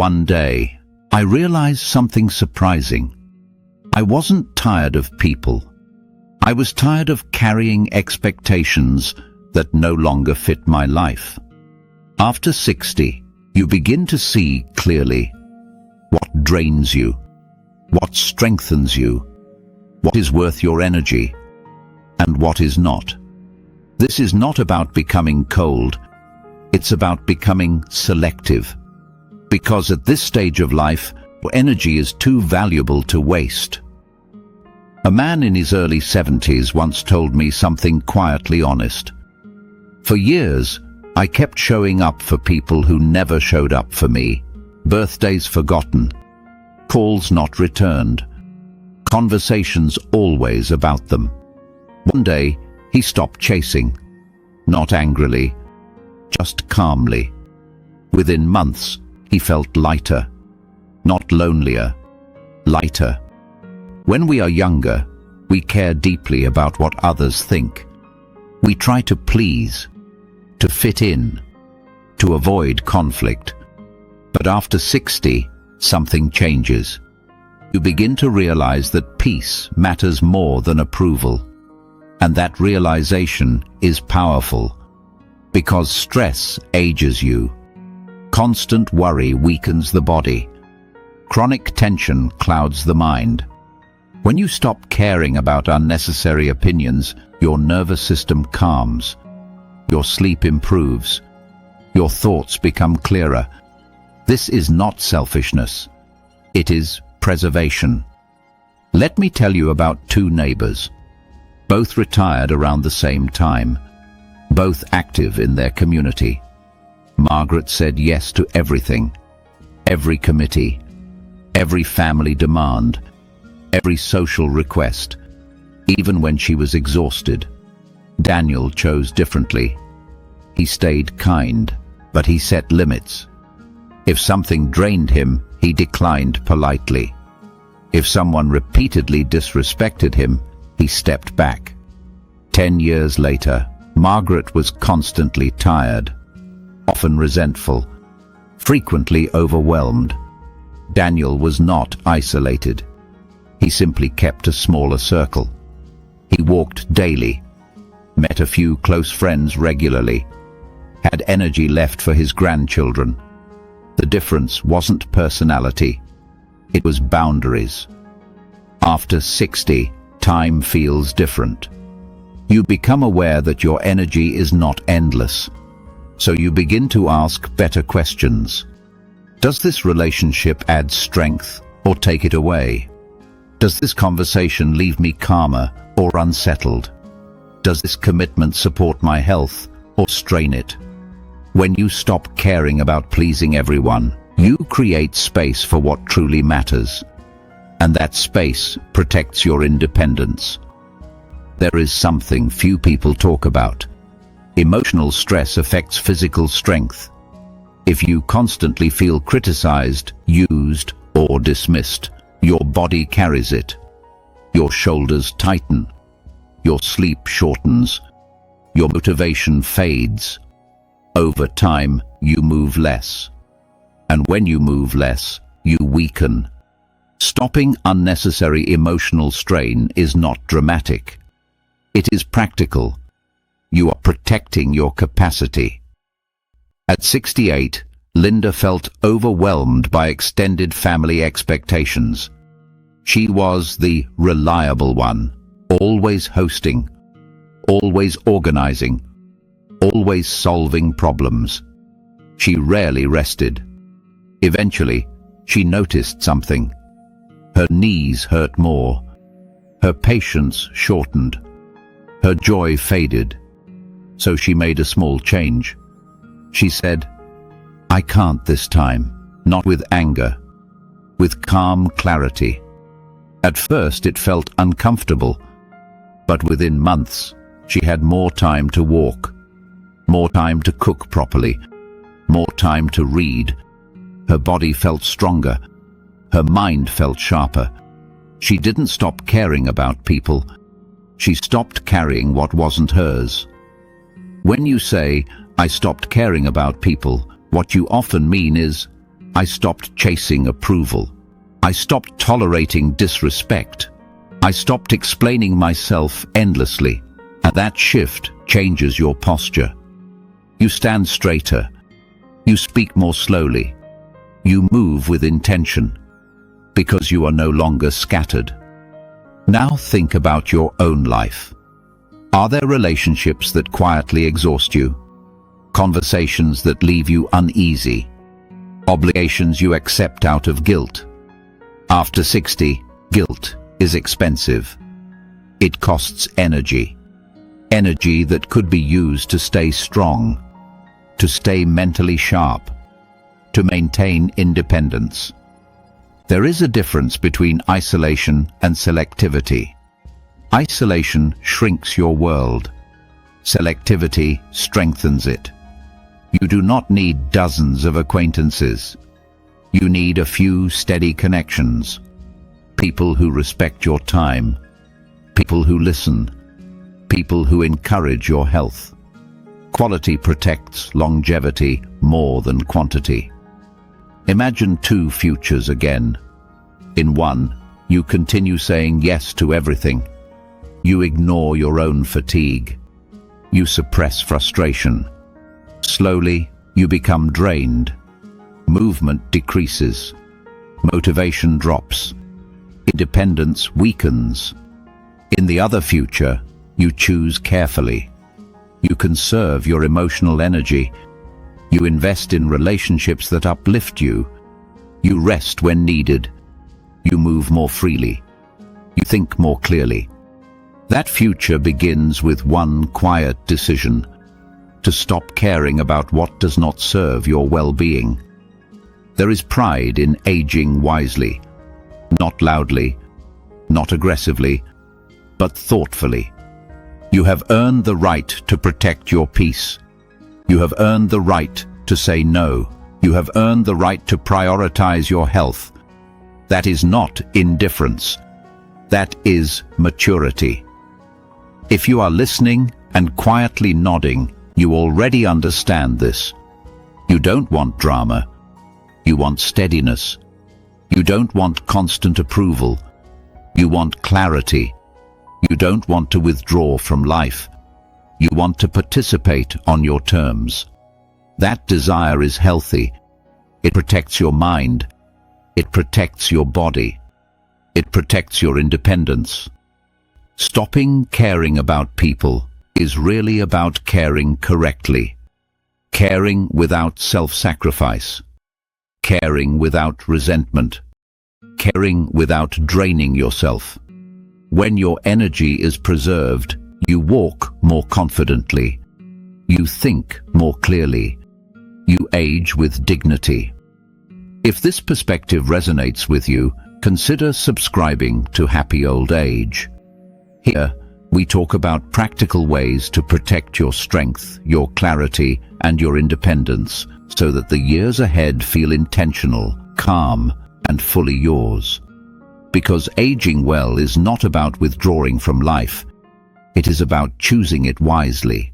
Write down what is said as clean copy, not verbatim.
One day, I realized something surprising. I wasn't tired of people. I was tired of carrying expectations that no longer fit my life. After 60, you begin to see clearly what drains you, what strengthens you, what is worth your energy, and what is not. This is not about becoming cold, it's about becoming selective. Because at this stage of life, energy is too valuable to waste. A man in his early 70s once told me something quietly honest. For years, I kept showing up for people who never showed up for me. Birthdays forgotten, calls not returned, conversations always about them. One day, he stopped chasing, not angrily, just calmly. Within months, he felt lighter, not lonelier, lighter. When we are younger, we care deeply about what others think. We try to please, to fit in, to avoid conflict. But after 60, something changes. You begin to realize that peace matters more than approval. And that realization is powerful, because stress ages you. Constant worry weakens the body. Chronic tension clouds the mind. When you stop caring about unnecessary opinions, your nervous system calms. Your sleep improves. Your thoughts become clearer. This is not selfishness. It is preservation. Let me tell you about two neighbors. Both retired around the same time. Both active in their community. Margaret said yes to everything. Every committee. Every family demand. Every social request. Even when she was exhausted. Daniel chose differently. He stayed kind, but he set limits. If something drained him, he declined politely. If someone repeatedly disrespected him, he stepped back. 10 years later, Margaret was constantly tired, often resentful, frequently overwhelmed. Daniel was not isolated. He simply kept a smaller circle. He walked daily, met a few close friends regularly, had energy left for his grandchildren. The difference wasn't personality, it was boundaries. After 60, time feels different. You become aware that your energy is not endless, so you begin to ask better questions. Does this relationship add strength or take it away? Does this conversation leave me calmer or unsettled? Does this commitment support my health or strain it? When you stop caring about pleasing everyone, you create space for what truly matters. And that space protects your independence. There is something few people talk about. Emotional stress affects physical strength. If you constantly feel criticized, used, or dismissed, your body carries it. Your shoulders tighten. Your sleep shortens. Your motivation fades. Over time, you move less. And when you move less, you weaken. Stopping unnecessary emotional strain is not dramatic. It is practical. You are protecting your capacity. At 68, Linda felt overwhelmed by extended family expectations. She was the reliable one, always hosting, always organizing, always solving problems. She rarely rested. Eventually, she noticed something. Her knees hurt more. Her patience shortened. Her joy faded. So she made a small change. She said, "I can't this time, not with anger, with calm clarity." At first it felt uncomfortable, but within months she had more time to walk, more time to cook properly, more time to read. Her body felt stronger. Her mind felt sharper. She didn't stop caring about people. She stopped carrying what wasn't hers. When you say, "I stopped caring about people," what you often mean is, I stopped chasing approval. I stopped tolerating disrespect. I stopped explaining myself endlessly. And that shift changes your posture. You stand straighter. You speak more slowly. You move with intention, because you are no longer scattered. Now think about your own life. Are there relationships that quietly exhaust you? Conversations that leave you uneasy? Obligations you accept out of guilt? After 60, guilt is expensive. It costs energy. Energy that could be used to stay strong, to stay mentally sharp, to maintain independence. There is a difference between isolation and selectivity. Isolation shrinks your world. Selectivity strengthens it. You do not need dozens of acquaintances. You need a few steady connections. People who respect your time. People who listen. People who encourage your health. Quality protects longevity more than quantity. Imagine two futures again. In one, you continue saying yes to everything. You ignore your own fatigue. You suppress frustration. Slowly, you become drained. Movement decreases. Motivation drops. Independence weakens. In the other future, you choose carefully. You conserve your emotional energy. You invest in relationships that uplift you. You rest when needed. You move more freely. You think more clearly. That future begins with one quiet decision: to stop caring about what does not serve your well-being. There is pride in aging wisely, not loudly, not aggressively, but thoughtfully. You have earned the right to protect your peace. You have earned the right to say no. You have earned the right to prioritize your health. That is not indifference. That is maturity. If you are listening and quietly nodding, you already understand this. You don't want drama. You want steadiness. You don't want constant approval. You want clarity. You don't want to withdraw from life. You want to participate on your terms. That desire is healthy. It protects your mind. It protects your body. It protects your independence. Stopping caring about people is really about caring correctly. Caring without self-sacrifice. Caring without resentment. Caring without draining yourself. When your energy is preserved, you walk more confidently. You think more clearly. You age with dignity. If this perspective resonates with you, consider subscribing to Happy Old Age. Here, we talk about practical ways to protect your strength, your clarity, and your independence, so that the years ahead feel intentional, calm, and fully yours. Because aging well is not about withdrawing from life. It is about choosing it wisely.